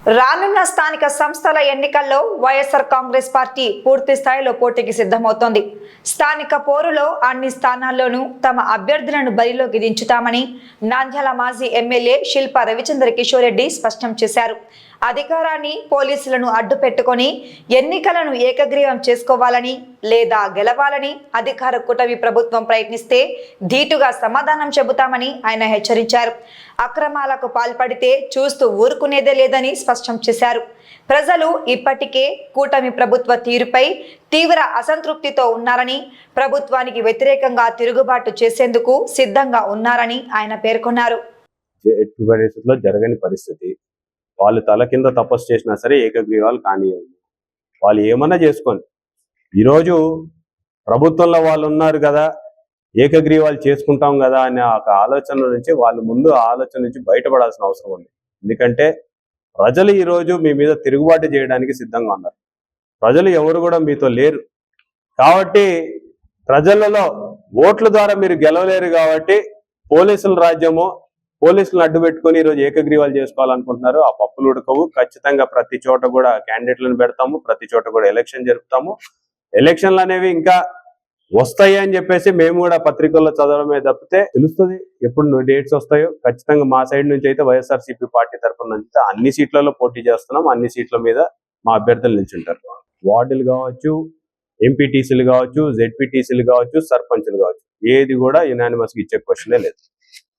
రానున్న స్థానిక సంస్థల ఎన్నికల్లో వైఎస్ఆర్ కాంగ్రెస్ పార్టీ పూర్తి స్థాయిలో పోటీకి సిద్ధమవుతోంది. స్థానిక పోరులో అన్ని స్థానాల్లోనూ తమ అభ్యర్థులను బరిలోకి దించుతామని నంద్యాల మాజీ ఎమ్మెల్యే శిల్పా రవిచంద్ర కిషోర్ రెడ్డి స్పష్టం చేశారు. అధికారాన్ని, పోలీసులను అడ్డు పెట్టుకొని ఎన్నికలను ఏకగ్రీవం చేసుకోవాలని లేదా గెలవాలని అధికార కూటమి ప్రభుత్వం ప్రయత్నిస్తే ధీటుగా సమాధానం చెబుతామని ఆయన హెచ్చరించారు. అక్రమాలకు పాల్పడితే చూస్తూ ఊరుకునేదే లేదని స్పష్టం చేశారు. ప్రజలు ఇప్పటికే కూటమి ప్రభుత్వ తీరుపై తీవ్ర అసంతృప్తితో ఉన్నారని, ప్రభుత్వానికి వ్యతిరేకంగా తిరుగుబాటు చేసేందుకు సిద్ధంగా ఉన్నారని ఆయన పేర్కొన్నారు. జరగని పరిస్థితి, వాళ్ళు తల కింద తపస్సు చేసినా సరే ఏకగ్రీవాలు కానివ్వండి, వాళ్ళు ఏమన్నా చేసుకోండి. ఈరోజు ప్రభుత్వంలో వాళ్ళు ఉన్నారు కదా, ఏకగ్రీవాలు చేసుకుంటాం కదా అనే ఒక ఆలోచన నుంచి వాళ్ళు ముందు ఆలోచన నుంచి బయటపడాల్సిన అవసరం ఉంది. ఎందుకంటే ప్రజలు ఈరోజు మీ మీద తిరుగుబాటు చేయడానికి సిద్ధంగా ఉన్నారు. ప్రజలు ఎవరు కూడా మీతో లేరు కాబట్టి, ప్రజలలో ఓట్ల ద్వారా మీరు గెలవలేరు కాబట్టి పోలీసుల రాజ్యము, పోలీసులను అడ్డు పెట్టుకుని ఈరోజు ఏకగ్రీవాలు చేసుకోవాలనుకుంటున్నారు. ఆ పప్పులు ఉడకవు. ఖచ్చితంగా ప్రతి చోట కూడా క్యాండిడేట్లను పెడతాము, ప్రతి చోట కూడా ఎలక్షన్ జరుపుతాము. ఎలక్షన్లు అనేవి ఇంకా వస్తాయి అని చెప్పేసి మేము కూడా పత్రికల్లో చదవడమే తప్పితే తెలుస్తుంది ఎప్పుడు డేట్స్ వస్తాయో. ఖచ్చితంగా మా సైడ్ నుంచి అయితే వైఎస్ఆర్సీపీ పార్టీ తరఫున నుంచి అన్ని సీట్లలో పోటీ చేస్తున్నాం. అన్ని సీట్ల మీద మా అభ్యర్థులు నిల్చుంటారు. వార్డులు కావచ్చు, ఎంపీటీసీలు కావచ్చు, జెడ్పీటీసీలు కావచ్చు, సర్పంచ్లు కావచ్చు, ఏది కూడా యునానిమస్గా ఇచ్చే క్వశ్చనే లేదు.